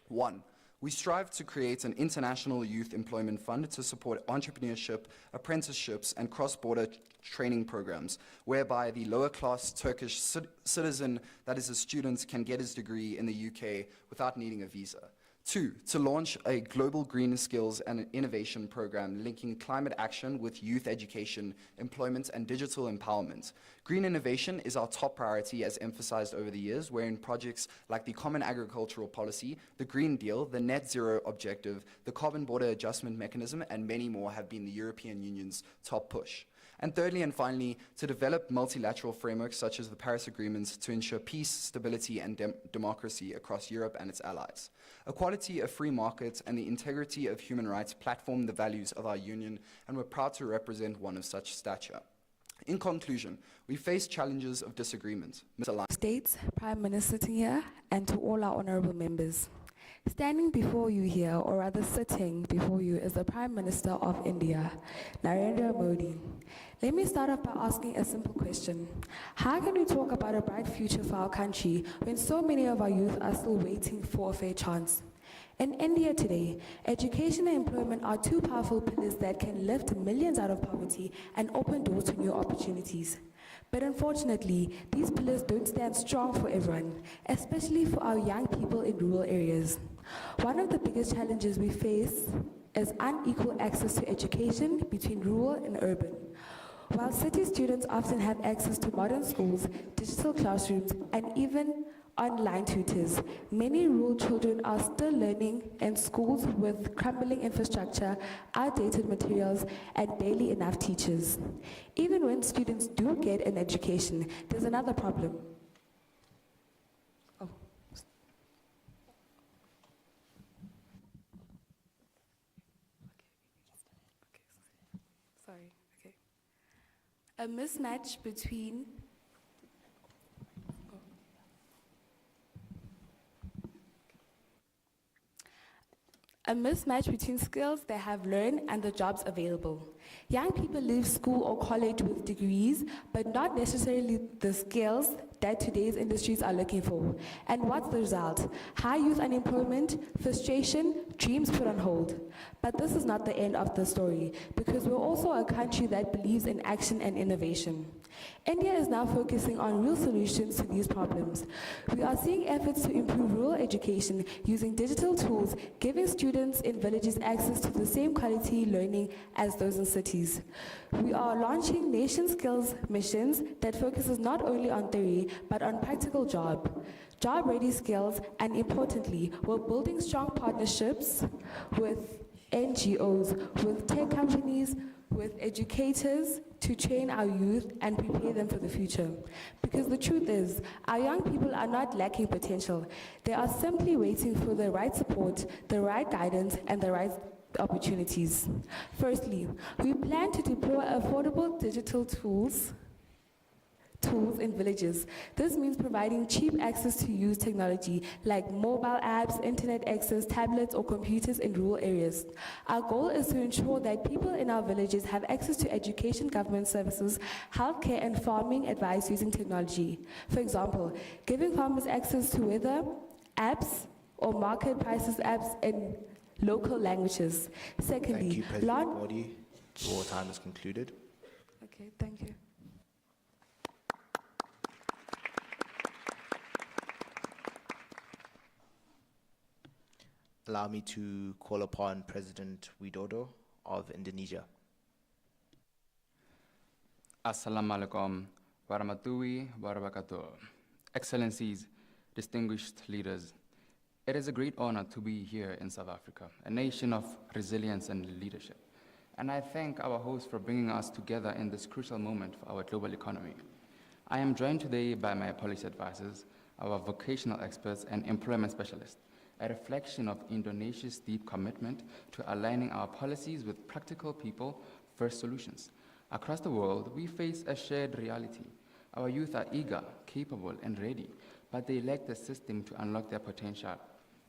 1. We strive to create an international youth employment fund to support entrepreneurship, apprenticeships, and cross-border training programs, whereby the lower-class Turkish citizen that is a student can get his degree in the UK without needing a visa. 2, to launch a global green skills and innovation program linking climate action with youth education, employment, and digital empowerment. Green innovation is our top priority as emphasized over the years, wherein projects like the Common Agricultural Policy, the Green Deal, the Net Zero Objective, the Carbon Border Adjustment Mechanism, and many more have been the European Union's top push. And thirdly and finally, to develop multilateral frameworks such as the Paris Agreement to ensure peace, stability, and democracy across Europe and its allies. Equality, a free market, and the integrity of human rights platform the values of our union, and we're proud to represent one of such stature. In conclusion, we face challenges of disagreement. States, Prime Minister sitting here, and to all our honorable members. Standing before you here, or rather sitting before you, is the Prime Minister of India, Narendra Modi. Let me start off by asking a simple question. How can we talk about a bright future for our country when so many of our youth are still waiting for a fair chance? In India today, education and employment are two powerful pillars that can lift millions out of poverty and open doors to new opportunities. But unfortunately, these pillars don't stand strong for everyone, especially for our young people in rural areas. One of the biggest challenges we face is unequal access to education between rural and urban. While city students often have access to modern schools, digital classrooms, and even online tutors, many rural children are still learning in schools with crumbling infrastructure, outdated materials, and barely enough teachers. Even when students do get an education, there's another problem. Oh. Sorry, okay. A mismatch between skills they have learned and the jobs available. Young people leave school or college with degrees, but not necessarily the skills that today's industries are looking for. And what's the result? High youth unemployment, frustration, dreams put on hold. But this is not the end of the story, because we're also a country that believes in action and innovation. India is now focusing on real solutions to these problems. We are seeing efforts to improve rural education using digital tools, giving students in villages access to the same quality learning as those in cities. We are launching nation skills missions that focuses not only on theory, but on practical job-ready skills, and importantly, we're building strong partnerships with NGOs, with tech companies, with educators to train our youth and prepare them for the future. Because the truth is, our young people are not lacking potential. They are simply waiting for the right support, the right guidance, and the right opportunities. Firstly, we plan to deploy affordable digital tools in villages. This means providing cheap access to use technology like mobile apps, internet access, tablets, or computers in rural areas. Our goal is to ensure that people in our villages have access to education, government services, healthcare, and farming advice using technology. For example, giving farmers access to weather apps or market prices apps in local languages. Secondly, thank you, President Modi. Your time is concluded. Okay, thank you. Allow me to call upon President Widodo of Indonesia. Assalamu alaikum warahmatullahi wabarakatuh. Excellencies, distinguished leaders, it is a great honor to be here in South Africa, a nation of resilience and leadership. And I thank our host for bringing us together in this crucial moment for our global economy. I am joined today by my policy advisors, our vocational experts, and employment specialists, a reflection of Indonesia's deep commitment to aligning our policies with practical people-first solutions. Across the world, we face a shared reality. Our youth are eager, capable, and ready, but they lack the system to unlock their potential.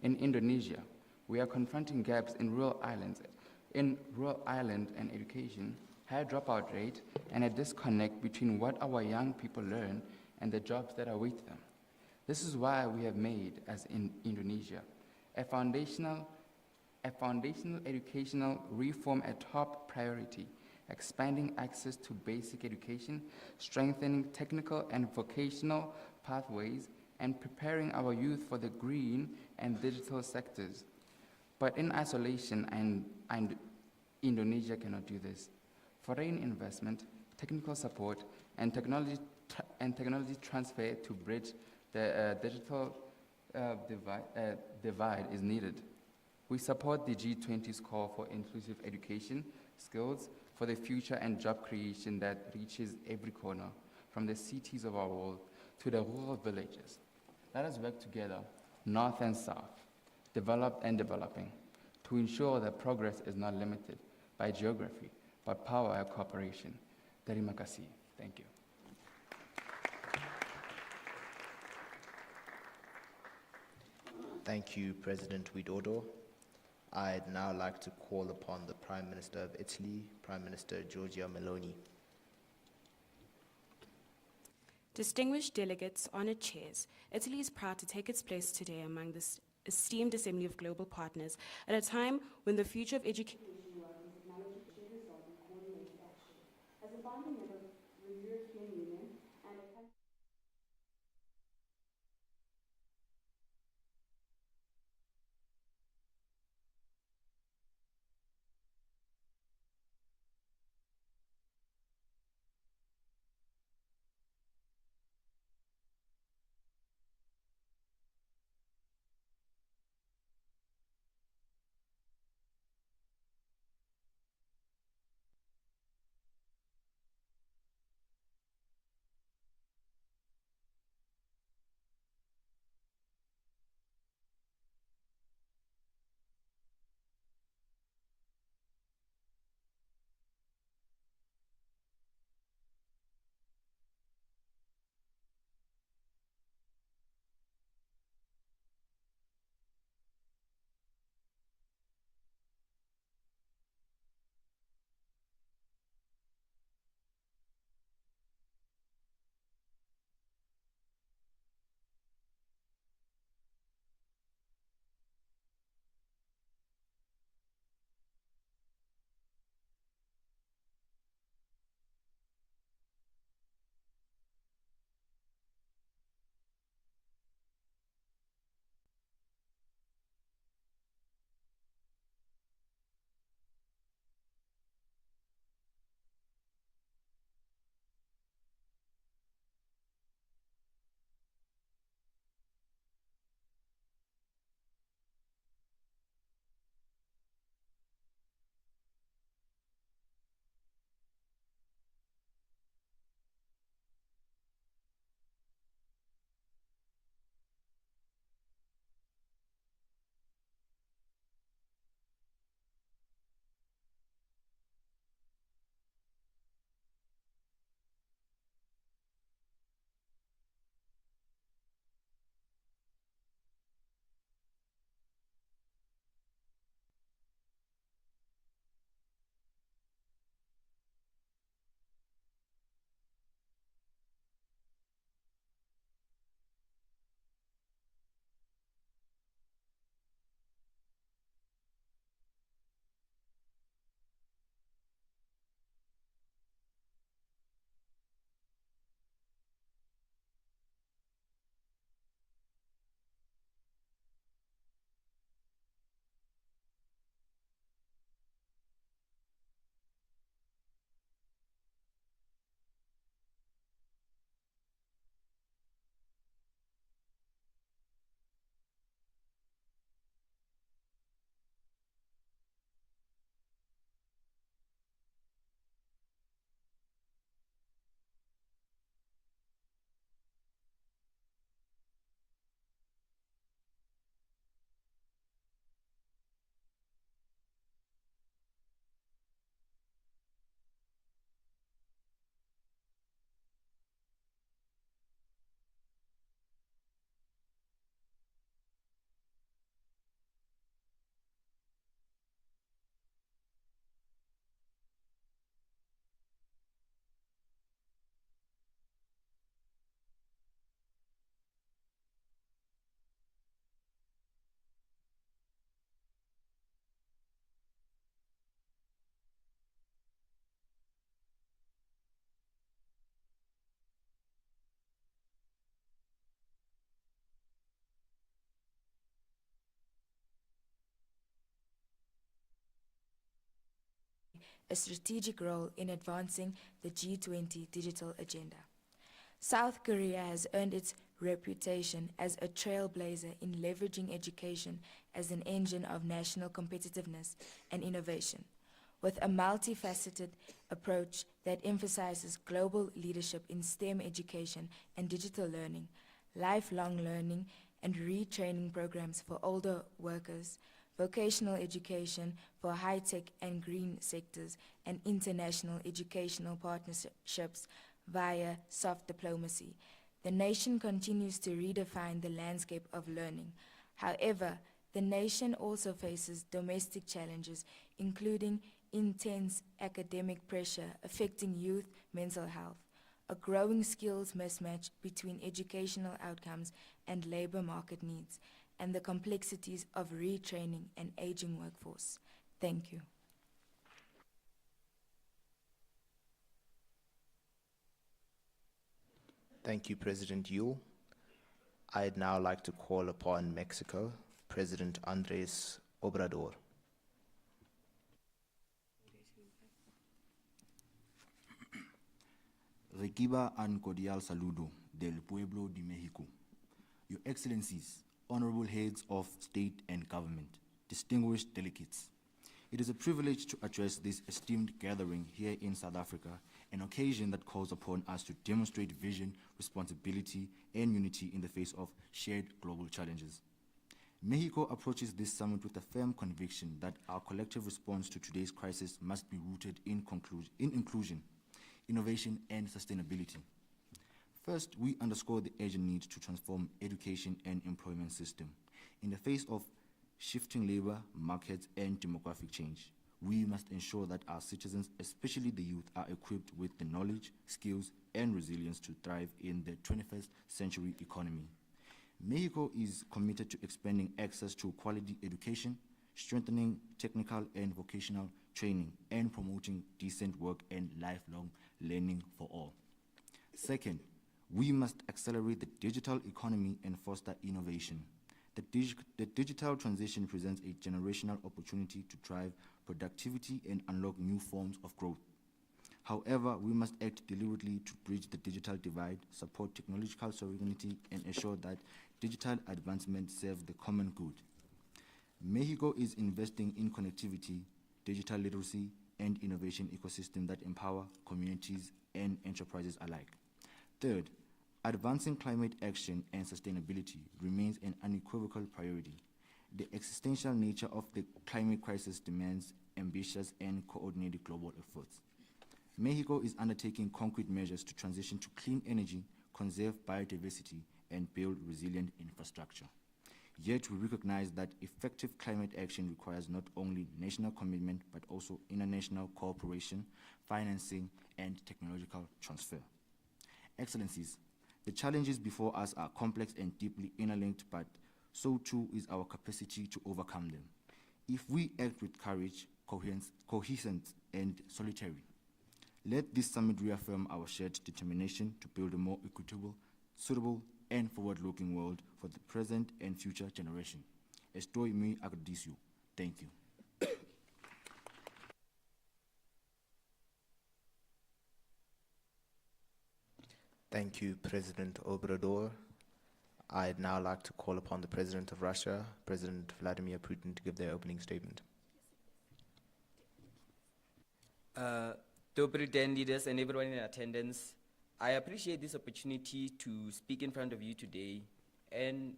In Indonesia, we are confronting gaps in rural island and education, high dropout rate, and a disconnect between what our young people learn and the jobs that await them. This is why we have made, as in Indonesia, a foundational, a foundational educational reform a top priority, expanding access to basic education, strengthening technical and vocational pathways, and preparing our youth for the green and digital sectors. But in isolation, and Indonesia cannot do this. Foreign investment, technical support, and technology transfer to bridge the digital divide is needed. We support the G20's call for inclusive education, skills for the future, and job creation that reaches every corner, from the cities of our world to the rural villages. Let us work together, North and South, developed and developing, to ensure that progress is not limited by geography, but power and cooperation. Terima kasih. Thank you. Thank you, President Widodo. I'd now like to call upon the Prime Minister of Italy, Prime Minister Giorgia Meloni. Distinguished delegates, honored chairs, Italy is proud to take its place today among this esteemed assembly of global partners at a time when the future of education and technology should result in coordinated action. As a founding member of the European Union and a country a strategic role in advancing the G20 digital agenda. South Korea has earned its reputation as a trailblazer in leveraging education as an engine of national competitiveness and innovation, with a multifaceted approach that emphasizes global leadership in STEM education and digital learning, lifelong learning and retraining programs for older workers, vocational education for high-tech and green sectors, and international educational partnerships via soft diplomacy. The nation continues to redefine the landscape of learning. However, the nation also faces domestic challenges, including intense academic pressure affecting youth mental health, a growing skills mismatch between educational outcomes and labor market needs, and the complexities of retraining an aging workforce. Thank you. Thank you, President Yule. I'd now like to call upon Mexico, President Andrés Obrador. Reciba un cordial saludo del pueblo de México. Your Excellencies, honorable heads of state and government, distinguished delegates, it is a privilege to address this esteemed gathering here in South Africa, an occasion that calls upon us to demonstrate vision, responsibility, and unity in the face of shared global challenges. Mexico approaches this summit with a firm conviction that our collective response to today's crisis must be rooted in inclusion, innovation, and sustainability. First, we underscore the urgent need to transform education and employment system. In the face of shifting labor, markets, and demographic change, we must ensure that our citizens, especially the youth, are equipped with the knowledge, skills, and resilience to thrive in the 21st century economy. Mexico is committed to expanding access to quality education, strengthening technical and vocational training, and promoting decent work and lifelong learning for all. Second, we must accelerate the digital economy and foster innovation. The digital transition presents a generational opportunity to drive productivity and unlock new forms of growth. However, we must act deliberately to bridge the digital divide, support technological sovereignty, and ensure that digital advancement serves the common good. Mexico is investing in connectivity, digital literacy, and innovation ecosystem that empower communities and enterprises alike. Third, advancing climate action and sustainability remains an unequivocal priority. The existential nature of the climate crisis demands ambitious and coordinated global efforts. Mexico is undertaking concrete measures to transition to clean energy, conserve biodiversity, and build resilient infrastructure. Yet we recognize that effective climate action requires not only national commitment, but also international cooperation, financing, and technological transfer. Excellencies, the challenges before us are complex and deeply interlinked, but so too is our capacity to overcome them. If we act with courage, cohesion, and solidarity, let this summit reaffirm our shared determination to build a more equitable, suitable, and forward-looking world for the present and future generation. Estoy muy agradecido. Thank you. Thank you, President Obrador. I'd now like to call upon the President of Russia, President Vladimir Putin, to give their opening statement. Dobry den leaders and everyone in attendance, I appreciate this opportunity to speak in front of you today and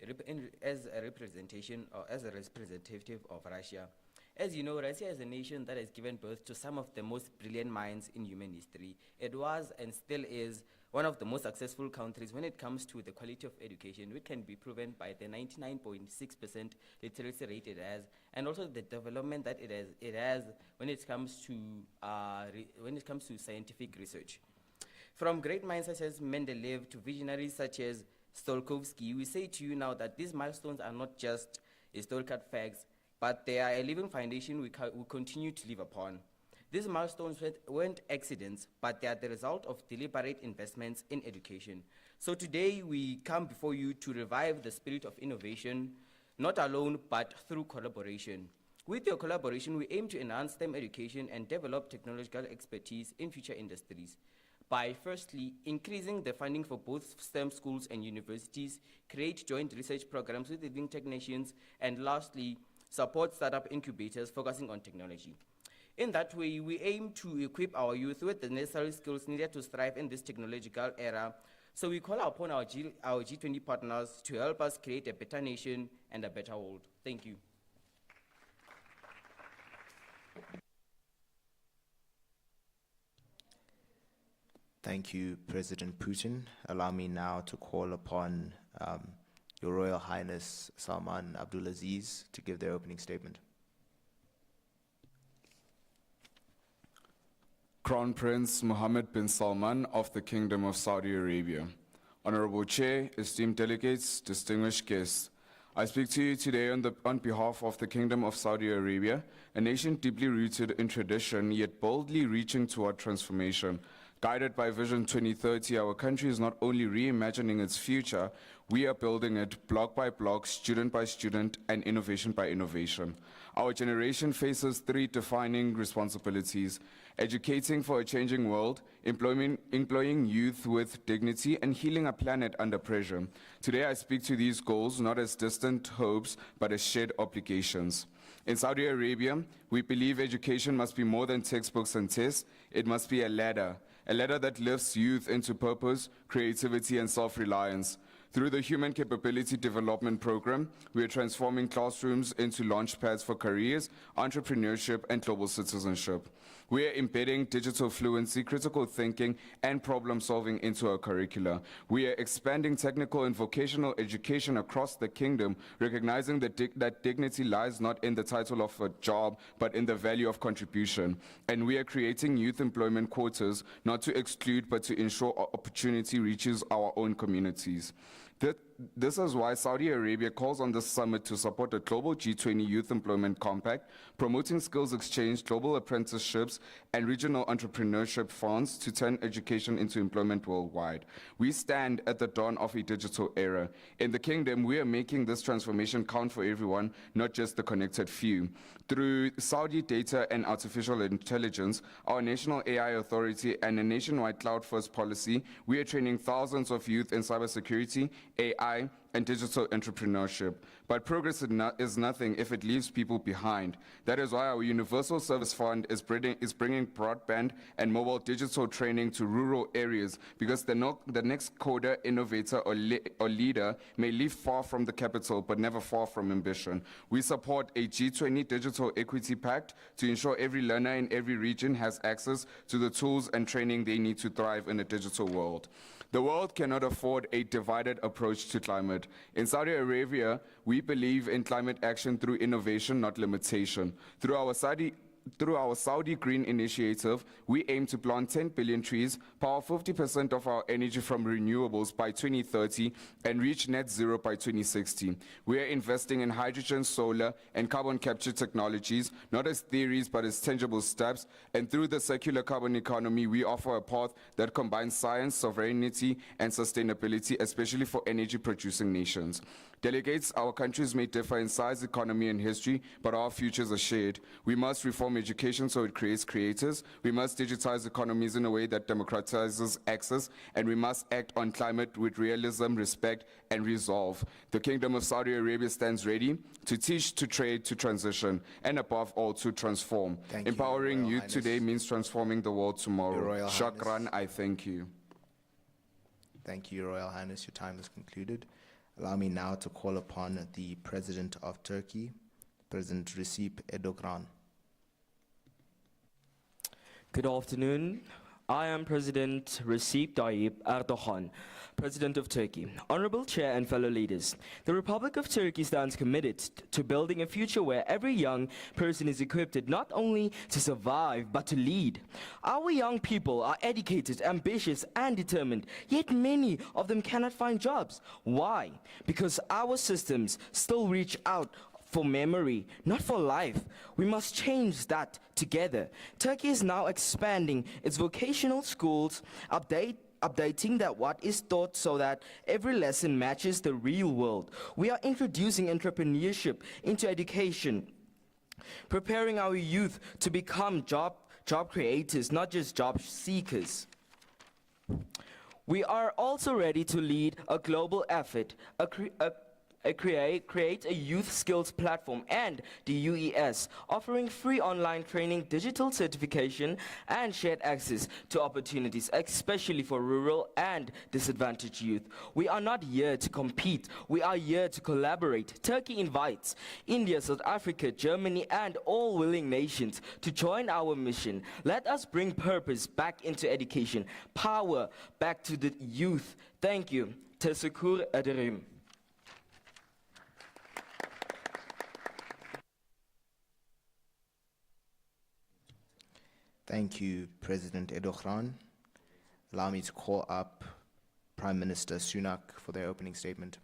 as a representation or as a representative of Russia. As you know, Russia is a nation that has given birth to some of the most brilliant minds in human history. It was and still is one of the most successful countries when it comes to the quality of education, which can be proven by the 99.6% literacy rate it has, and also the development that it has when it comes to scientific research. From great minds such as Mendeleev to visionaries such as Stolkovsky, we say to you now that these milestones are not just historical facts, but they are a living foundation we continue to live upon. These milestones weren't accidents, but they are the result of deliberate investments in education. So today we come before you to revive the spirit of innovation, not alone, but through collaboration. With your collaboration, we aim to enhance STEM education and develop technological expertise in future industries by firstly increasing the funding for both STEM schools and universities, create joint research programs with leading technicians, and lastly, support startup incubators focusing on technology. In that way, we aim to equip our youth with the necessary skills needed to thrive in this technological era. So we call upon our G20 partners to help us create a better nation and a better world. Thank you. Thank you, President Putin. Allow me now to call upon Your Royal Highness Salman Abdulaziz to give their opening statement. Crown Prince Mohammed bin Salman of the Kingdom of Saudi Arabia. Honorable Chair, esteemed delegates, distinguished guests, I speak to you today on behalf of the Kingdom of Saudi Arabia, a nation deeply rooted in tradition, yet boldly reaching toward transformation. Guided by Vision 2030, our country is not only reimagining its future, we are building it block by block, student by student, and innovation by innovation. Our generation faces three defining responsibilities: educating for a changing world, employing youth with dignity, and healing a planet under pressure. Today I speak to these goals not as distant hopes, but as shared obligations. In Saudi Arabia, we believe education must be more than textbooks and tests. It must be a ladder that lifts youth into purpose, creativity, and self-reliance. Through the Human Capability Development Program, we are transforming classrooms into launchpads for careers, entrepreneurship, and global citizenship. We are embedding digital fluency, critical thinking, and problem-solving into our curricula. We are expanding technical and vocational education across the kingdom, recognizing that dignity lies not in the title of a job, but in the value of contribution. And we are creating youth employment quotas, not to exclude, but to ensure opportunity reaches our own communities. This is why Saudi Arabia calls on this summit to support a global G20 Youth Employment Compact, promoting skills exchange, global apprenticeships, and regional entrepreneurship funds to turn education into employment worldwide. We stand at the dawn of a digital era. In the kingdom, we are making this transformation count for everyone, not just the connected few. Through Saudi data and artificial intelligence, our national AI authority, and a nationwide cloud-first policy, we are training thousands of youth in cybersecurity, AI, and digital entrepreneurship. But progress is nothing if it leaves people behind. That is why our Universal Service Fund is bringing broadband and mobile digital training to rural areas, because the next coder, innovator, or leader may live far from the capital, but never far from ambition. We support a G20 Digital Equity Pact to ensure every learner in every region has access to the tools and training they need to thrive in a digital world. The world cannot afford a divided approach to climate. In Saudi Arabia, we believe in climate action through innovation, not limitation. Through our Saudi Green Initiative, we aim to plant 10 billion trees, power 50% of our energy from renewables by 2030, and reach net zero by 2060. We are investing in hydrogen, solar, and carbon capture technologies, not as theories, but as tangible steps. And through the circular carbon economy, we offer a path that combines science, sovereignty, and sustainability, especially for energy-producing nations. Delegates, our countries may differ in size, economy, and history, but our futures are shared. We must reform education so it creates creators. We must digitize economies in a way that democratizes access, and we must act on climate with realism, respect, and resolve. The Kingdom of Saudi Arabia stands ready to teach, to trade, to transition, and above all, to transform. Thank you, Empowering Royal youth Highness. today means transforming the world Your tomorrow. Royal Shukran, Highness. I thank you. Thank you, Your Royal Highness. Your time is concluded. Allow me now to call upon the President of Turkey, President Recep Erdogan. Good afternoon. I am President Recep Tayyip Erdogan, President of Turkey. Honorable Chair and fellow leaders, the Republic of Turkey stands committed to building a future where every young person is equipped not only to survive, but to lead. Our young people are educated, ambitious, and determined, yet many of them cannot find jobs. Why? Because our systems still reach out for memory, not for life. We must change that together. Turkey is now expanding its vocational schools, updating that what is taught so that every lesson matches the real world. We are introducing entrepreneurship into education, preparing our youth to become job creators, not just job seekers. We are also ready to lead a global effort, create a youth skills platform and the UES, offering free online training, digital certification, and shared access to opportunities, especially for rural and disadvantaged youth. We are not here to compete, we are here to collaborate. Turkey invites India, South Africa, Germany, and all willing nations to join our mission. Let us bring purpose back into education, power back to the youth. Thank you. Teşekkür ederim. Thank you, President Erdogan. Allow me to call up Prime Minister Sunak for their opening statement.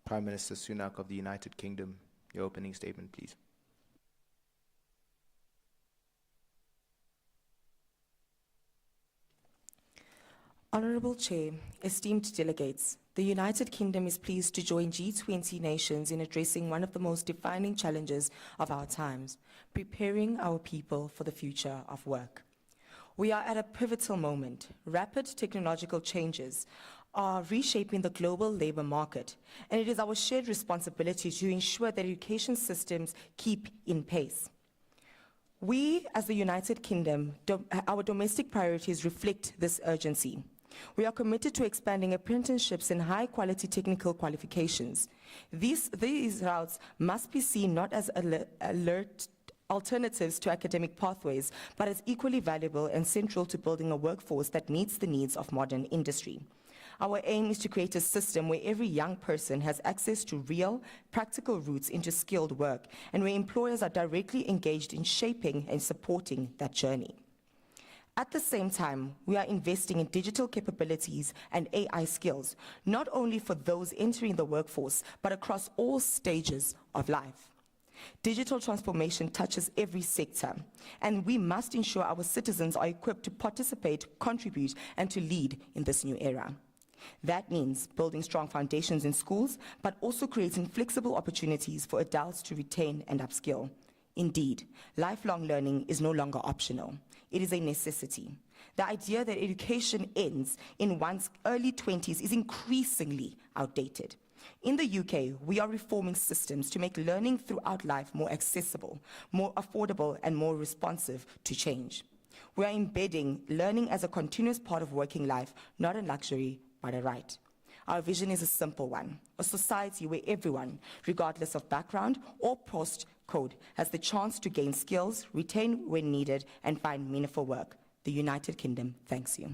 Prime Minister Sunak of the United Kingdom, your opening statement, please. Honourable Chair, esteemed delegates, the United Kingdom is pleased to join G20 nations in addressing one of the most defining challenges of our times, preparing our people for the future of work. We are at a pivotal moment. Rapid technological changes are reshaping the global labour market, and it is our shared responsibility to ensure that education systems keep in pace. We, as the United Kingdom, our domestic priorities reflect this urgency. We are committed to expanding apprenticeships and high-quality technical qualifications. These routes must be seen not as alert alternatives to academic pathways, but as equally valuable and central to building a workforce that meets the needs of modern industry. Our aim is to create a system where every young person has access to real, practical routes into skilled work, and where employers are directly engaged in shaping and supporting that journey. At the same time, we are investing in digital capabilities and AI skills, not only for those entering the workforce, but across all stages of life. Digital transformation touches every sector, and we must ensure our citizens are equipped to participate, contribute, and to lead in this new era. That means building strong foundations in schools, but also creating flexible opportunities for adults to retain and upskill. Indeed, lifelong learning is no longer optional. It is a necessity. The idea that education ends in one's early 20s is increasingly outdated. In the UK, we are reforming systems to make learning throughout life more accessible, more affordable, and more responsive to change. We are embedding learning as a continuous part of working life, not a luxury, but a right. Our vision is a simple one, a society where everyone, regardless of background or postcode, has the chance to gain skills, retain when needed, and find meaningful work. The United Kingdom thanks you.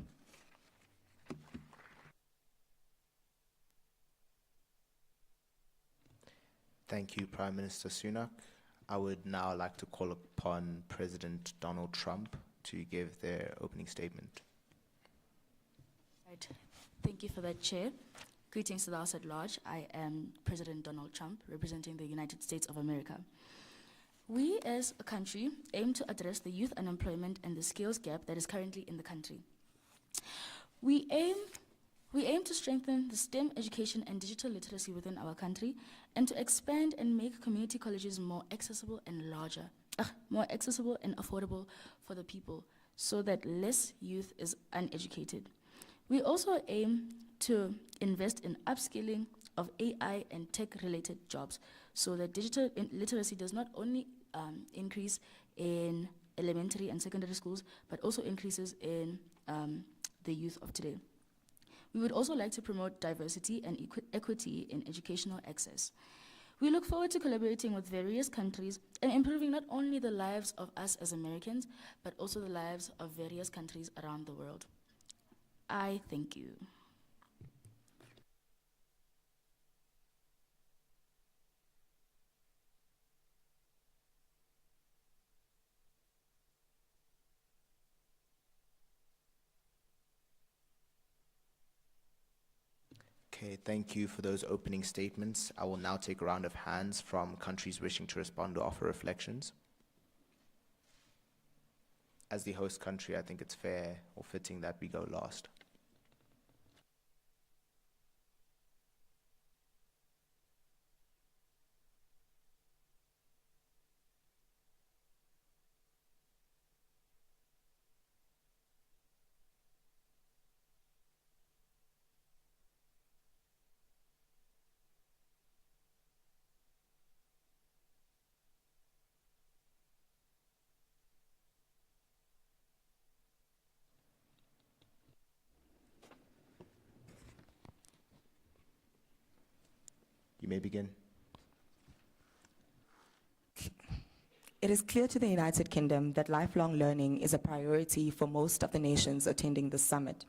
Thank you, Prime Minister Sunak. I would now like to call upon President Donald Trump to give their opening statement. Right. Thank you for that, Chair. Greetings to the House at large. I am President Donald Trump, representing the United States of America. We, as a country, aim to address the youth unemployment and the skills gap that is currently in the country. We aim to strengthen the STEM education and digital literacy within our country, and to expand and make community colleges more accessible and affordable for the people, so that less youth is uneducated. We also aim to invest in upskilling of AI and tech-related jobs, so that digital literacy does not only increase in elementary and secondary schools, but also increases in the youth of today. We would also like to promote diversity and equity in educational access. We look forward to collaborating with various countries and improving not only the lives of us as Americans, but also the lives of various countries around the world. I thank you. Okay, thank you for those opening statements. I will now take a round of hands from countries wishing to respond or offer reflections. As the host country, I think it's fair or fitting that we go last. You may begin. It is clear to the United Kingdom that lifelong learning is a priority for most of the nations attending the summit.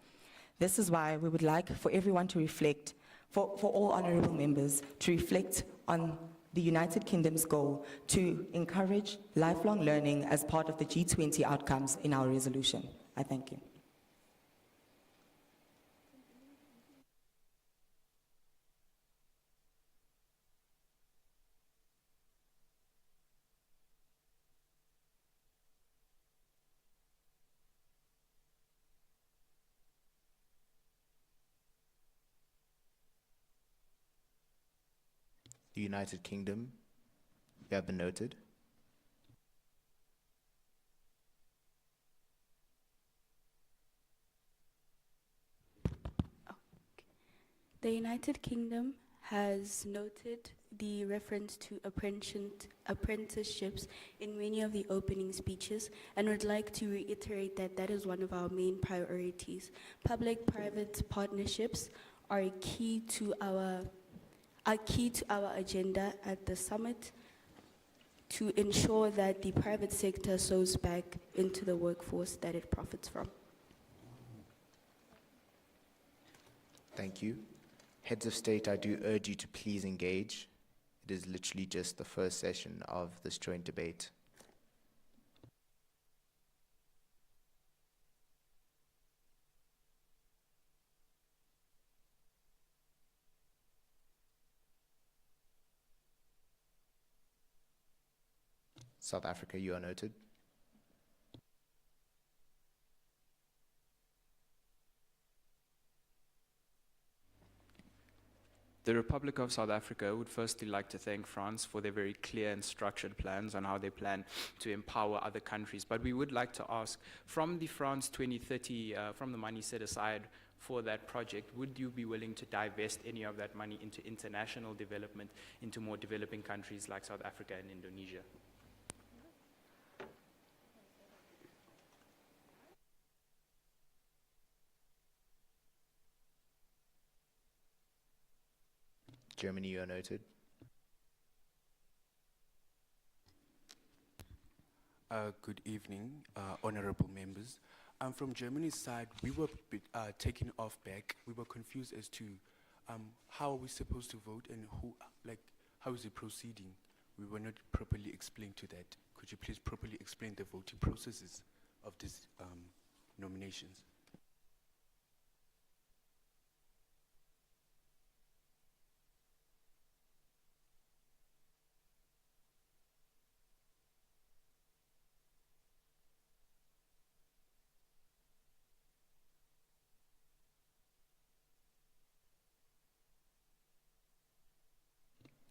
This is why we would like for everyone to reflect, for all honorable members, to reflect on the United Kingdom's goal to encourage lifelong learning as part of the G20 outcomes in our resolution. I thank you. The United Kingdom, you have been noted. The United Kingdom has noted the reference to apprenticeships in many of the opening speeches and would like to reiterate that that is one of our main priorities. Public-private partnerships are key to our agenda at the summit to ensure that the private sector sows back into the workforce that it profits from. Thank you. Heads of state, I do urge you to please engage. It is literally just the first session of this joint debate. South Africa, you are noted. The Republic of South Africa would firstly like to thank France for their very clear and structured plans on how they plan to empower other countries. But we would like to ask, from the France 2030, from the money set aside for that project, would you be willing to divest any of that money into international development, into more developing countries like South Africa and Indonesia? Germany, you are noted. Good evening, honorable members. From Germany's side, we were taken off back. We were confused as to how are we supposed to vote and how is it proceeding? We were not properly explained to that. Could you please properly explain the voting processes of these nominations?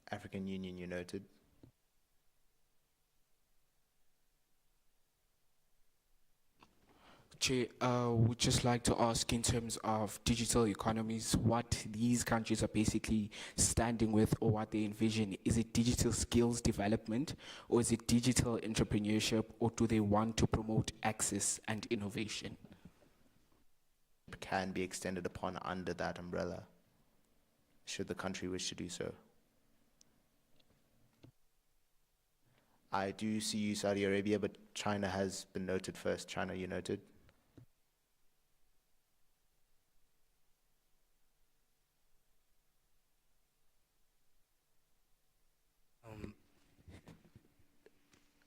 African Union, you noted. Chair, would just like to ask in terms of digital economies, what these countries are basically standing with or what they envision. Is it digital skills development or is it digital entrepreneurship, or do they want to promote access and innovation? Can be extended upon under that umbrella, should the country wish to do so. I do see you, Saudi Arabia, but China has been noted first. China, you noted.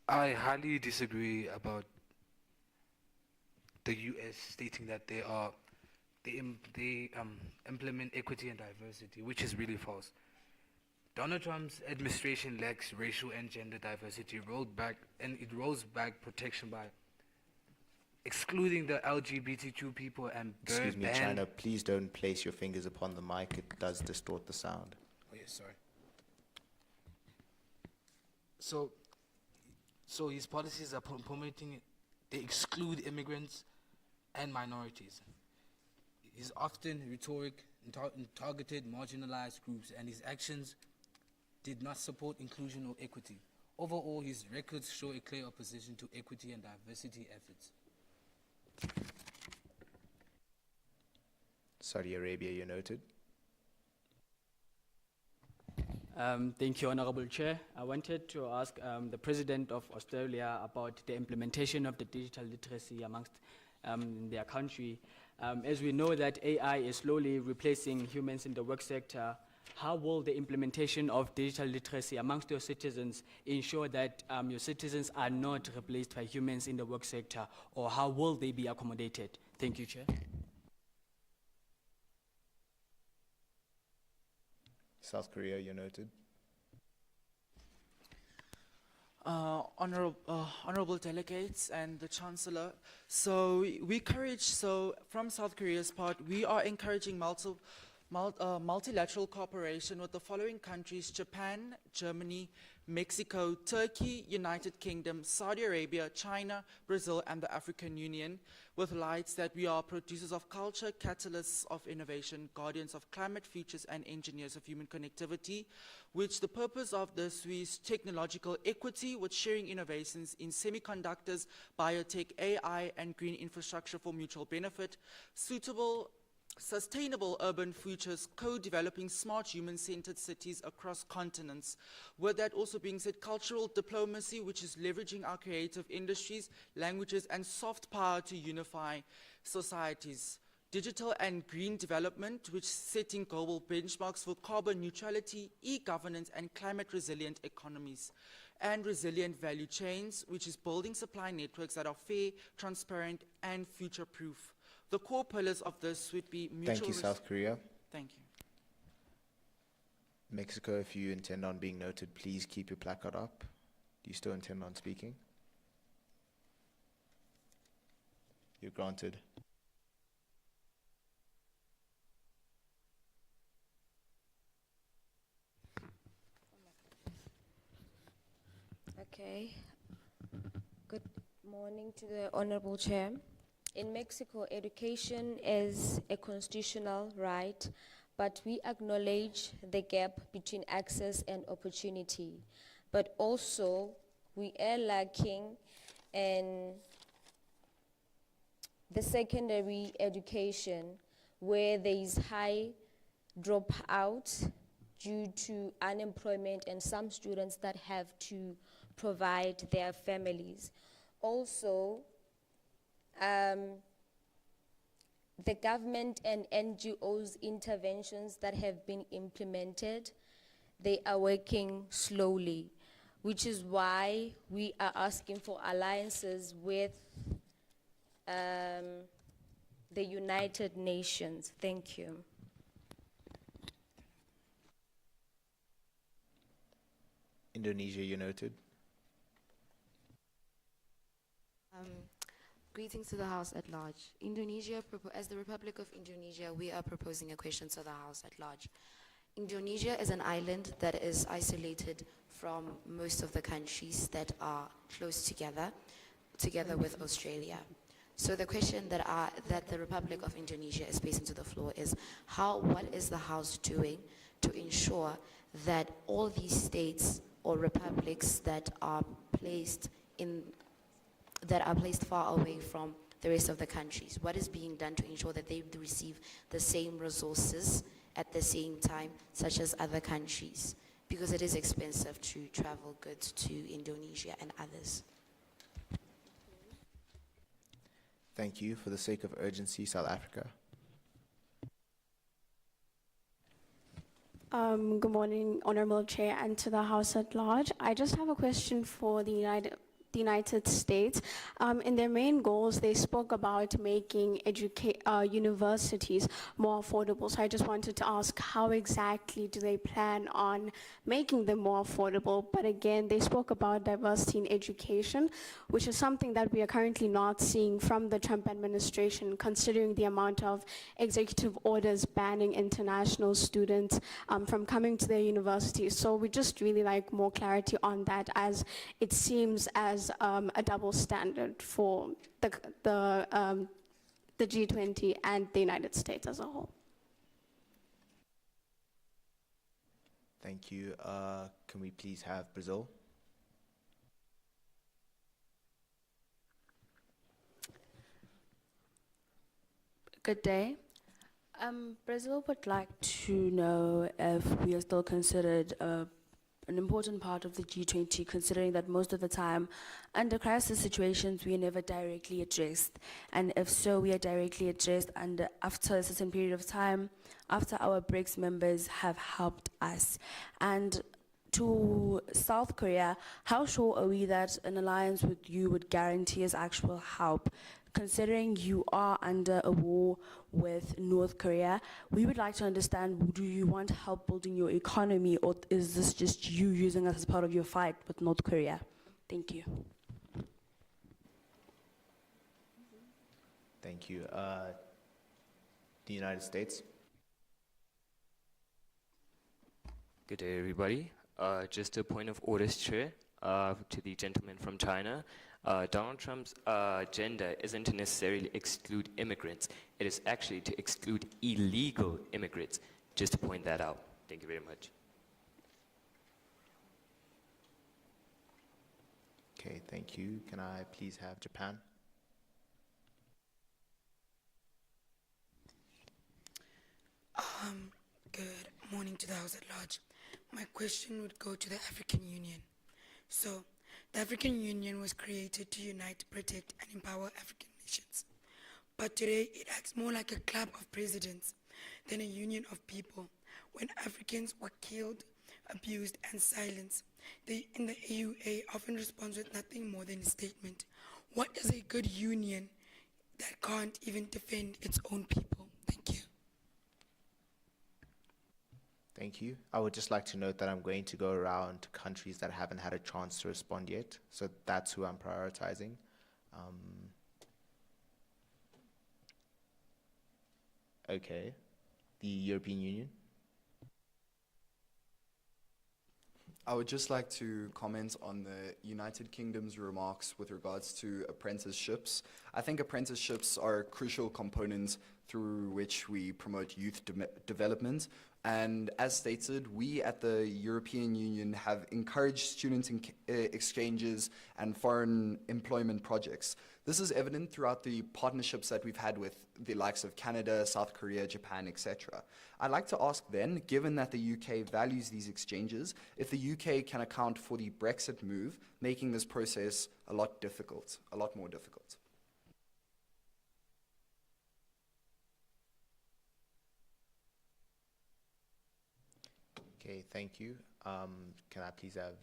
I highly disagree about the U.S. stating that they implement equity and diversity, which is really false. Donald Trump's administration lacks racial and gender diversity, and it rolls back protection by excluding the LGBTQ people and Excuse me, ban. China, please don't place your fingers upon the mic. It does distort the sound. Oh, yes, sorry. So his policies are promoting, they exclude immigrants and minorities. He's often rhetoric in targeted marginalized groups, and his actions did not support inclusion or equity. Overall, his records show a clear opposition to equity and diversity efforts. Saudi Arabia, you're noted. Thank you, Honorable Chair. I wanted to ask the President of Australia about the implementation of the digital literacy amongst their country. As we know that AI is slowly replacing humans in the work sector, how will the implementation of digital literacy amongst your citizens ensure that your citizens are not replaced by humans in the work sector, or how will they be accommodated? Thank you, Chair. South Korea, you're noted. Honorable delegates and the Chancellor, from South Korea's part, we are encouraging multilateral cooperation with the following countries: Japan, Germany, Mexico, Turkey, United Kingdom, Saudi Arabia, China, Brazil, and the African Union, with lights that we are producers of culture, catalysts of innovation, guardians of climate futures, and engineers of human connectivity, which the purpose of this is technological equity with sharing innovations in semiconductors, biotech, AI, and green infrastructure for mutual benefit, sustainable urban futures, co-developing smart human-centered cities across continents. With that also being said, cultural diplomacy, which is leveraging our creative industries, languages, and soft power to unify societies. Digital and green development, which is setting global benchmarks for carbon neutrality, e-governance, and climate-resilient economies. And resilient value chains, which is building supply networks that are fair, transparent, and future-proof. The core pillars of this would be mutual... Thank you, South Korea. Thank you. Mexico, if you intend on being noted, please keep your placard up. Do you still intend on speaking? You're granted. Okay. Good morning to the Honorable Chair. In Mexico, education is a constitutional right, but we acknowledge the gap between access and opportunity. But also, we are lacking in the secondary education, where there is high dropout due to unemployment and some students that have to provide their families. Also, the government and NGOs interventions that have been implemented, they are working slowly, which is why we are asking for alliances with the United Nations. Thank you. Indonesia, you noted. Greetings to the House at large. Indonesia, as the Republic of Indonesia, we are proposing a question to the House at large. Indonesia is an island that is isolated from most of the countries that are close together with Australia. So the question that the Republic of Indonesia is placing to the floor is, what is the House doing to ensure that all these states or republics that are placed far away from the rest of the countries, what is being done to ensure that they receive the same resources at the same time, such as other countries? Because it is expensive to travel goods to Indonesia and others. Thank you. For the sake of urgency, South Africa. Good morning, Honorable Chair, and to the House at large. I just have a question for the the United States. In their main goals, they spoke about making universities more affordable. So I just wanted to ask, how exactly do they plan on making them more affordable? But again, they spoke about diversity in education, which is something that we are currently not seeing from the Trump administration, considering the amount of executive orders banning international students from coming to their universities. So we just really like more clarity on that, as it seems as a double standard for the G20 and the United States as a whole. Thank you. Can we please have Brazil? Good day. Brazil would like to know if we are still considered an important part of the G20, considering that most of the time, under crisis situations, we are never directly addressed. And if so, we are directly addressed after a certain period of time, after our BRICS members have helped us. And to South Korea, how sure are we that an alliance with you would guarantee us actual help? Considering you are under a war with North Korea, we would like to understand, do you want help building your economy, or is this just you using us as part of your fight with North Korea? Thank you. Thank you. The United States. Good day, everybody. Just a point of order, Chair, to the gentleman from China. Donald Trump's agenda isn't to necessarily exclude immigrants. It is actually to exclude illegal immigrants. Just to point that out. Thank you very much. Okay, thank you. Can I please have Japan? Good morning to the House at large. My question would go to the African Union. So, the African Union was created to unite, protect, and empower African nations. But today, it acts more like a club of presidents than a union of people. When Africans were killed, abused, and silenced, they in the AUA often responds with nothing more than a statement. What is a good union that can't even defend its own people? Thank you. Thank you. I would just like to note that I'm going to go around to countries that haven't had a chance to respond yet. So that's who I'm prioritizing. Okay. The European Union. I would just like to comment on the United Kingdom's remarks with regards to apprenticeships. I think apprenticeships are a crucial component through which we promote youth development. And as stated, we at the European Union have encouraged student exchanges and foreign employment projects. This is evident throughout the partnerships that we've had with the likes of Canada, South Korea, Japan, etc. I'd like to ask then, given that the UK values these exchanges, if the UK can account for the Brexit move, making this process a lot more difficult. Okay, thank you. Can I please have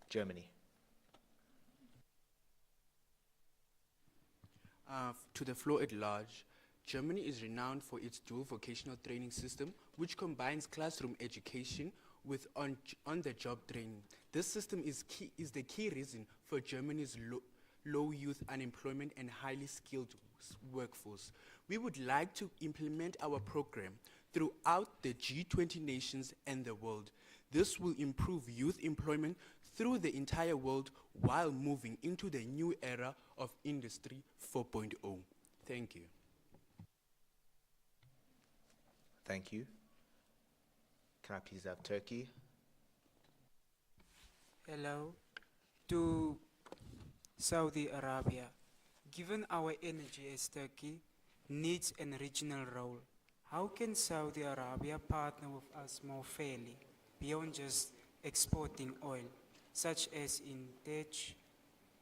Germany? To the floor at large, Germany is renowned for its dual vocational training system, which combines classroom education with on-the-job training. This system is the key reason for Germany's low youth unemployment and highly skilled workforce. We would like to implement our program throughout the G20 nations and the world. This will improve youth employment through the entire world while moving into the new era of Industry 4.0. Thank you. Thank you. Can I please have Turkey? Hello. To Saudi Arabia, given our energy as Turkey needs a regional role, how can Saudi Arabia partner with us more fairly beyond just exporting oil, such as in tech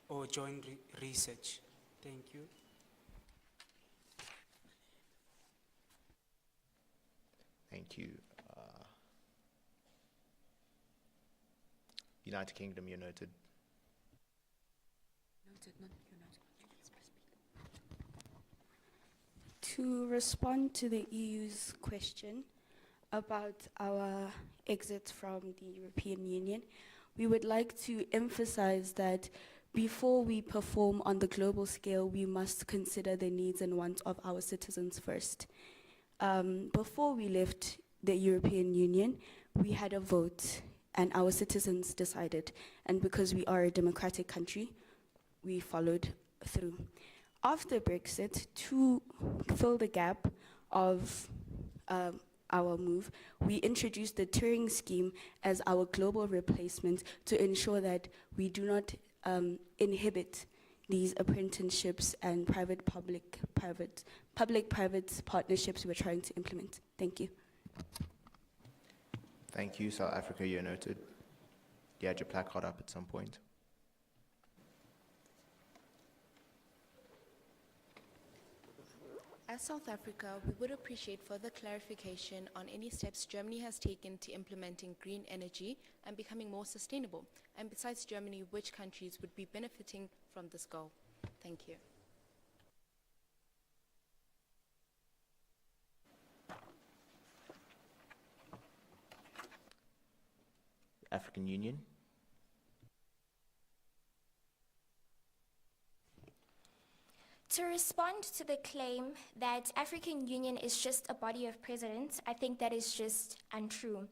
or joint research? Thank you. Thank you. United Kingdom, you're noted. To respond to the EU's question about our exit from the European Union, we would like to emphasize that before we perform on the global scale, we must consider the needs and wants of our citizens first. Before we left the European Union, we had a vote and our citizens decided. And because we are a democratic country, we followed through. After Brexit, to fill the gap of our move, we introduced the Turing scheme as our global replacement to ensure that we do not inhibit these apprenticeships and public-private partnerships we're trying to implement. Thank you. Thank you. South Africa, you're noted. You had your placard up at some point. As South Africa, we would appreciate further clarification on any steps Germany has taken to implementing green energy and becoming more sustainable. And besides Germany, which countries would be benefiting from this goal? Thank you. African Union. To respond to the claim that African Union is just a body of presidents, I think that is just untrue.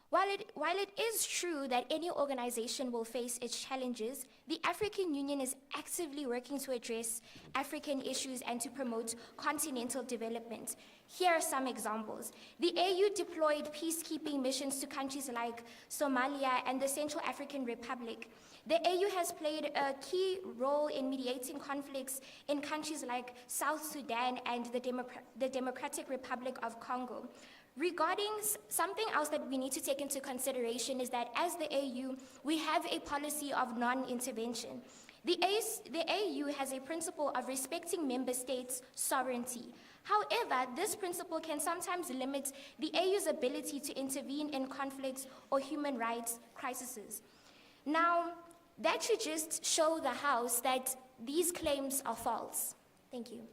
While it is true that any organization will face its challenges, the African Union is actively working to address African issues and to promote continental development. Here are some examples. The AU deployed peacekeeping missions to countries like Somalia and the Central African Republic. The AU has played a key role in mediating conflicts in countries like South Sudan and the Democratic Republic of Congo. Regarding something else that we need to take into consideration is that as the AU, we have a policy of non-intervention. The AU has a principle of respecting member states' sovereignty. However, this principle can sometimes limit the AU's ability to intervene in conflicts or human rights crises. Now, that should just show the House that these claims are false. Thank you.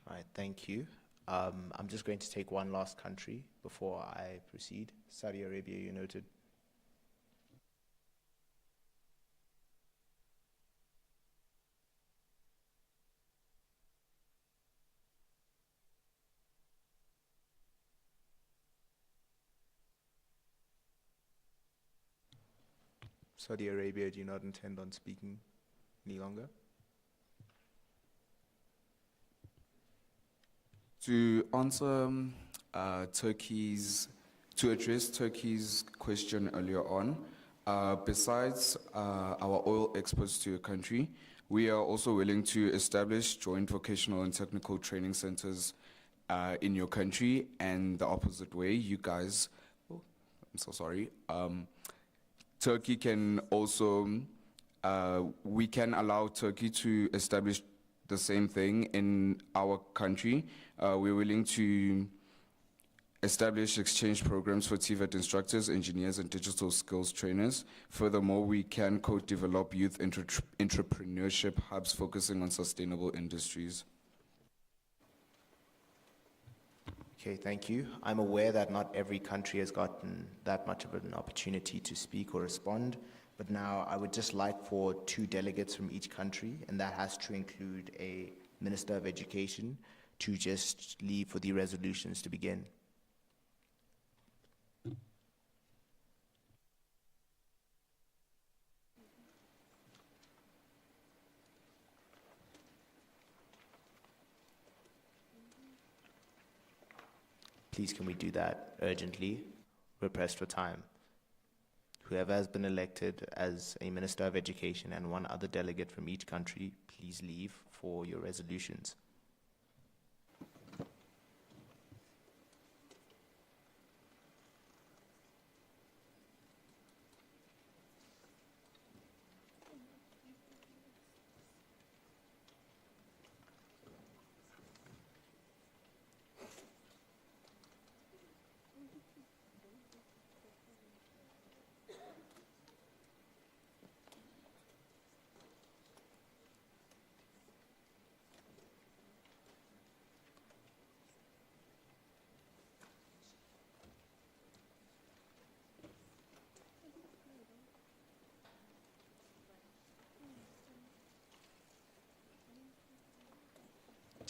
All right, thank you. I'm just going to take one last country before I proceed. Saudi Arabia, you noted. Saudi Arabia, do you not intend on speaking any longer? To answer to address Turkey's question earlier on, besides our oil exports to your country, we are also willing to establish joint vocational and technical training centers in your country, and the opposite way, you guys, I'm so sorry, Turkey can also, we can allow Turkey to establish the same thing in our country. We're willing to establish exchange programs for TVET instructors, engineers, and digital skills trainers. Furthermore, we can co-develop youth entrepreneurship hubs focusing on sustainable industries. Okay, thank you. I'm aware that not every country has gotten that much of an opportunity to speak or respond, but now I would just like for 2 delegates from each country, and that has to include a Minister of Education, to just leave for the resolutions to begin. Please, can we do that urgently? We're pressed for time. Whoever has been elected as a Minister of Education and 1 other delegate from each country, please leave for your resolutions.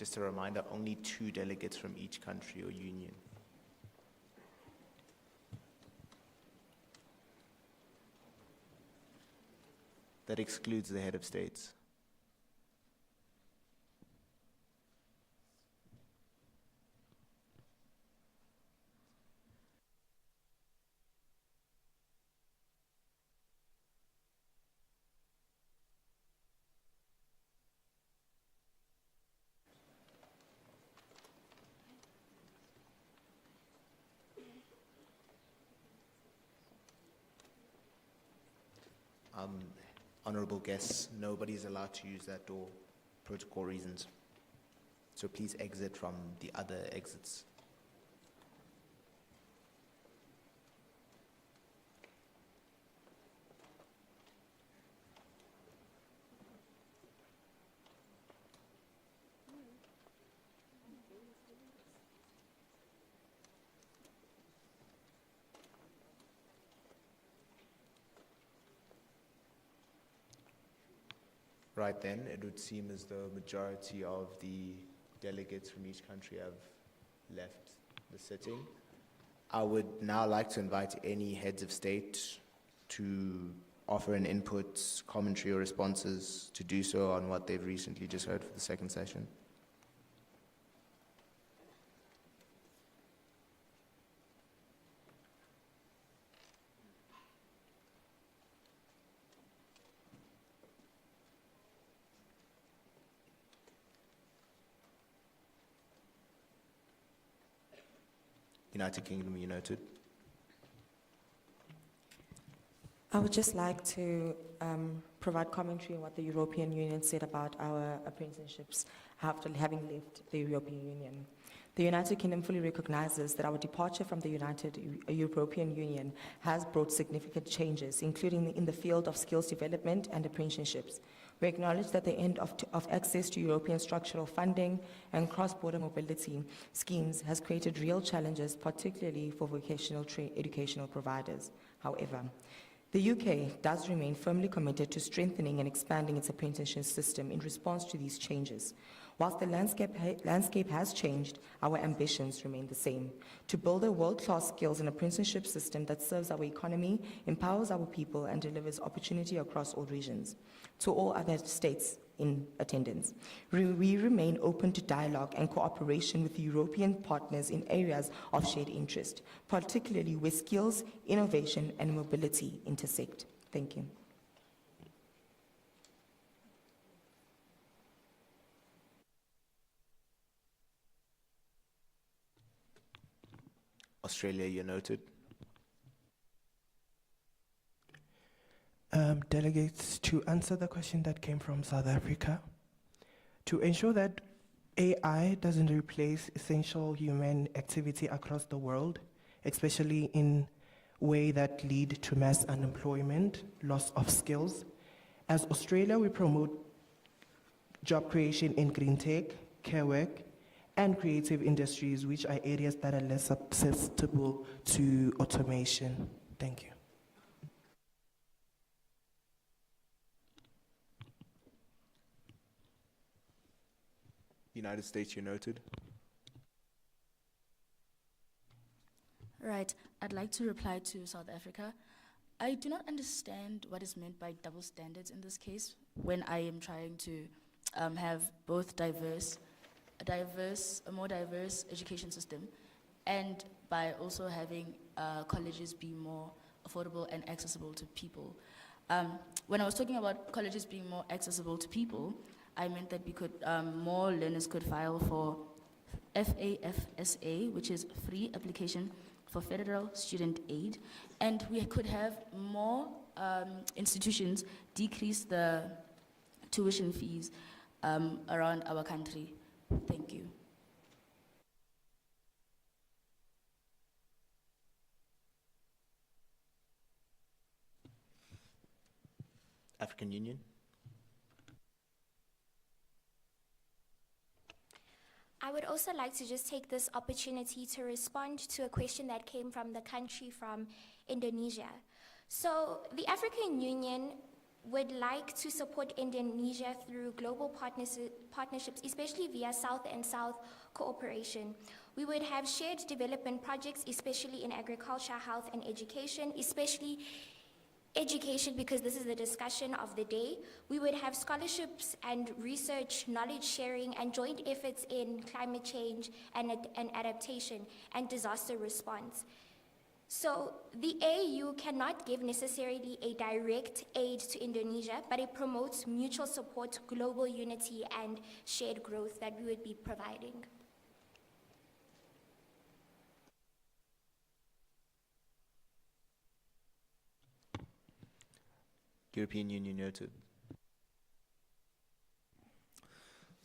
Just a reminder, only 2 delegates from each country or union. That excludes the head of states. Honorable guests, nobody is allowed to use that door, protocol reasons. So please exit from the other exits. Right then, it would seem as though majority of the delegates from each country have left the sitting. I would now like to invite any heads of state to offer an input, commentary or responses to do so on what they've recently just heard for the second session. United Kingdom, you noted. I would just like to provide commentary on what the European Union said about our apprenticeships after having left the European Union. The United Kingdom fully recognizes that our departure from the European Union has brought significant changes, including in the field of skills development and apprenticeships. We acknowledge that the end of access to European structural funding and cross-border mobility schemes has created real challenges, particularly for vocational educational providers. However, the UK does remain firmly committed to strengthening and expanding its apprenticeship system in response to these changes. Whilst the landscape has changed, our ambitions remain the same: to build a world-class skills and apprenticeship system that serves our economy, empowers our people, and delivers opportunity across all regions. To all other states in attendance, we remain open to dialogue and cooperation with European partners in areas of shared interest, particularly where skills, innovation, and mobility intersect. Thank you. Australia, you noted. Delegates, to answer the question that came from South Africa, to ensure that AI doesn't replace essential human activity across the world, especially in ways that lead to mass unemployment, loss of skills, as Australia, we promote job creation in green tech, care work, and creative industries, which are areas that are less susceptible to automation. Thank you. United States, you noted. Right, I'd like to reply to South Africa. I do not understand what is meant by double standards in this case when I am trying to have both a more diverse education system, and by also having colleges be more affordable and accessible to people. When I was talking about colleges being more accessible to people, I meant that we could, more learners could file for FAFSA, which is Free Application for Federal Student Aid, and we could have more institutions decrease the tuition fees around our country. Thank you. African Union. I would also like to just take this opportunity to respond to a question that came from the country from Indonesia. So the African Union would like to support Indonesia through global partnerships, especially via South and South cooperation. We would have shared development projects, especially in agriculture, health, and education, especially education because this is the discussion of the day. We would have scholarships and research, knowledge sharing, and joint efforts in climate change and adaptation and disaster response. So the AU cannot give necessarily a direct aid to Indonesia, but it promotes mutual support, global unity, and shared growth that we would be providing. European Union noted.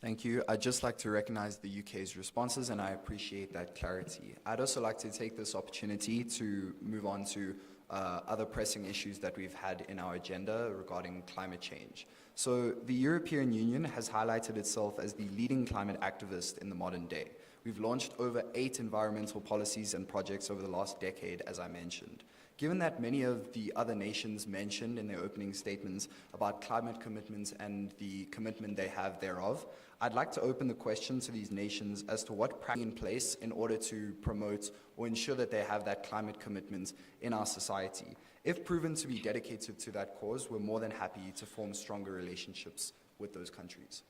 Thank you. I'd just like to recognize the UK's responses, and I appreciate that clarity. I'd also like to take this opportunity to move on to other pressing issues that we've had in our agenda regarding climate change. So the European Union has highlighted itself as the leading climate activist in the modern day. We've launched over 8 environmental policies and projects over the last decade, as I mentioned. Given that many of the other nations mentioned in their opening statements about climate commitments and the commitment they have thereof, I'd like to open the question to these nations as to what practice in place in order to promote or ensure that they have that climate commitment in our society. If proven to be dedicated to that cause, we're more than happy to form stronger relationships with those countries.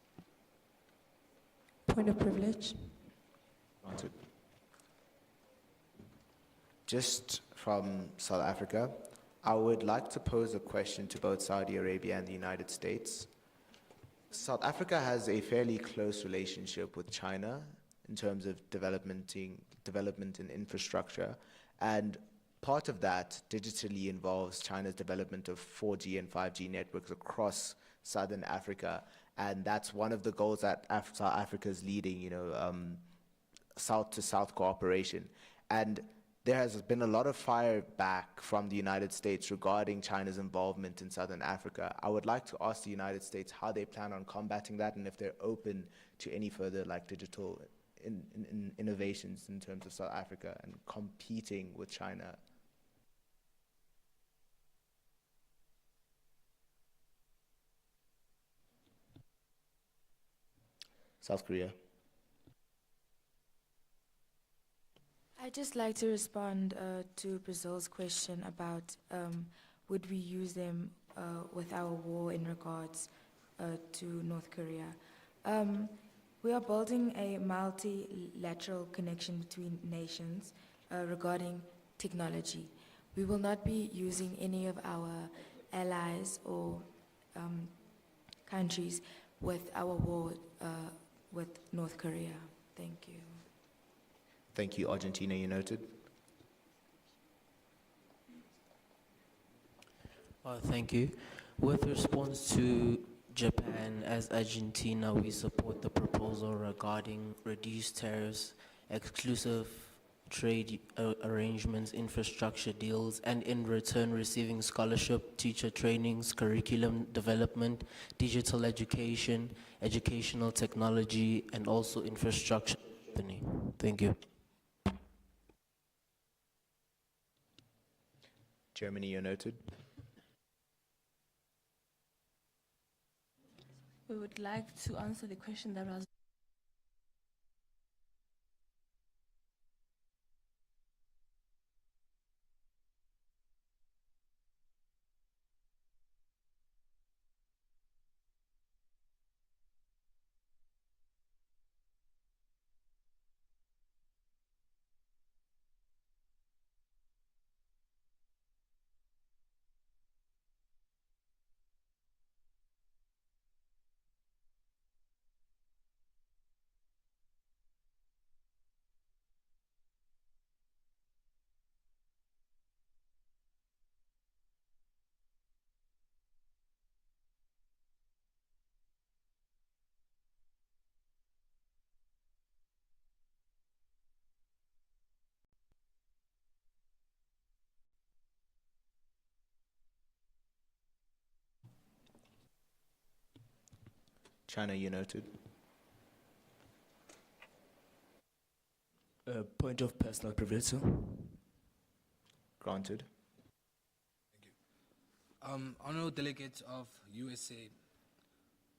Point of privilege. Granted. Just from South Africa, I would like to pose a question to both Saudi Arabia and the United States. South Africa has a fairly close relationship with China in terms of development in infrastructure, and part of that digitally involves China's development of 4G and 5G networks across Southern Africa, and that's one of the goals that South Africa is leading, South-to-South cooperation. And there has been a lot of fire back from the United States regarding China's involvement in Southern Africa. I would like to ask the United States how they plan on combating that and if they're open to any further digital innovations in terms of South Africa and competing with China. South Korea. I'd just like to respond to Brazil's question about would we use them with our war in regards to North Korea. We are building a multilateral connection between nations regarding technology. We will not be using any of our allies or countries with our war with North Korea. Thank you. Thank you. Argentina, you noted. Thank you. With response to Japan, as Argentina, we support the proposal regarding reduced tariffs, exclusive trade arrangements, infrastructure deals, and in return receiving scholarship, teacher trainings, curriculum development, digital education, educational technology, and also infrastructure. Thank you. Germany, you're noted. We would like to answer the question that was China, you noted. Point of personal privilege, sir. Granted. Honorable delegates of USA,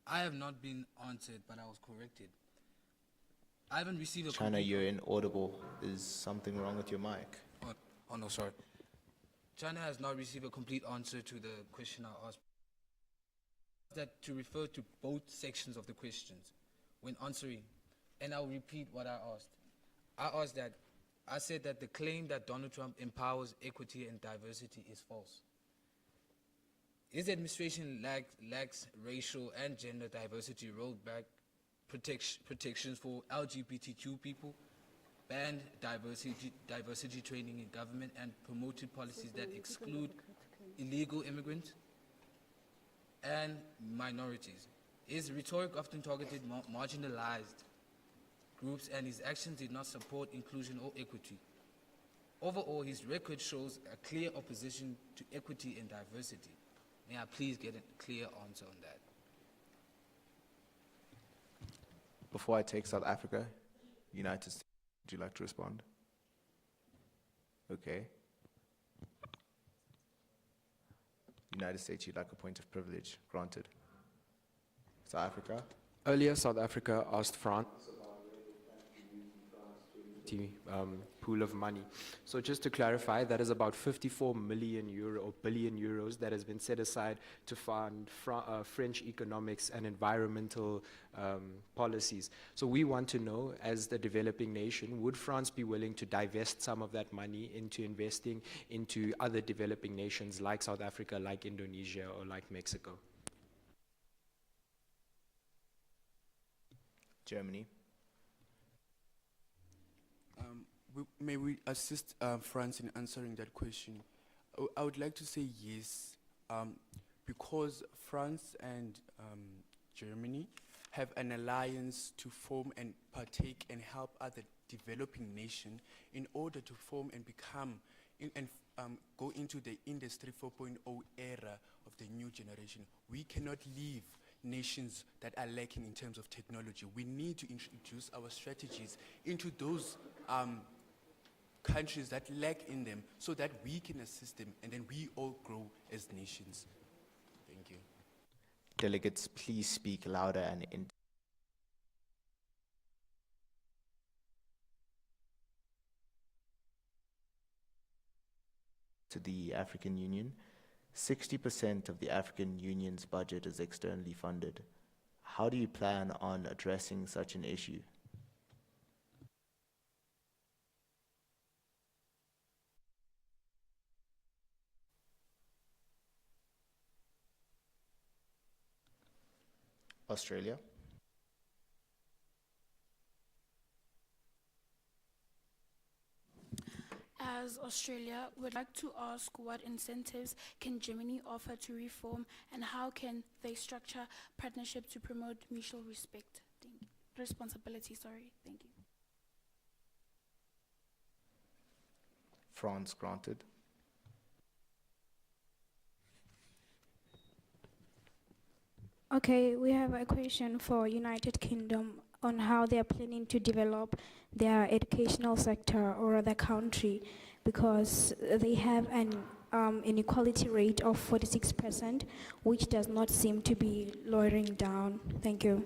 I have not been answered, but I was corrected. I haven't received a China, complete- you're inaudible. Is something wrong with your mic? Oh, no, sorry. China has not received a complete answer to the question I asked. That to refer to both sections of the questions when answering, and I'll repeat what I asked. I said that the claim that Donald Trump empowers equity and diversity is false. His administration lacks racial and gender diversity, rolled back protections for LGBTQ people, banned diversity training in government, and promoted policies that exclude illegal immigrants and minorities. His rhetoric often targeted marginalized groups, and his actions did not support inclusion or equity. Overall, his record shows a clear opposition to equity and diversity. May I please get a clear answer on that? Before I take South Africa, United States, would you like to respond? Okay. United States, you'd like a point of privilege. Granted. South Africa? Earlier, South Africa asked France pool of money. So just to clarify, that is about 54 million euro or billion euros that has been set aside to fund French economics and environmental policies. So we want to know, as the developing nation, would France be willing to divest some of that money into investing into other developing nations like South Africa, like Indonesia, or like Mexico? Germany? May we assist France in answering that question? I would like to say yes, because France and Germany have an alliance to form and partake and help other developing nations in order to form and become and go into the Industry 4.0 era of the new generation. We cannot leave nations that are lacking in terms of technology. We need to introduce our strategies into those countries that lack in them so that we can assist them and then we all grow as nations. Thank you. Delegates, please speak louder and to the African Union. 60% of the African Union's budget is externally funded. How do you plan on addressing such an issue? Australia? As Australia, we'd like to ask what incentives can Germany offer to reform, and how can they structure partnerships to promote mutual respect? Responsibility, sorry. Thank you. France, granted. Okay, we have a question for United Kingdom on how they are planning to develop their educational sector or the country, because they have an inequality rate of 46%, which does not seem to be lowering down. Thank you.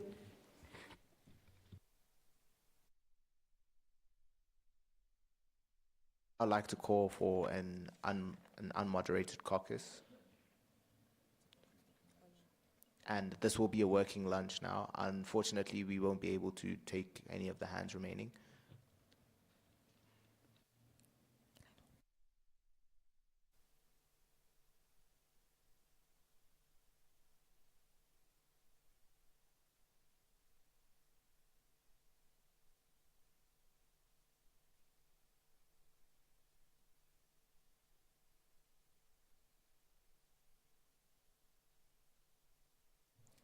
I'd like to call for an unmoderated caucus. And this will be a working lunch now. Unfortunately, we won't be able to take any of the hands remaining.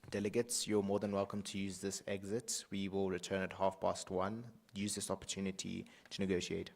Delegates, you're more than welcome to use this exit. We will return at 1:30. Use this opportunity to negotiate.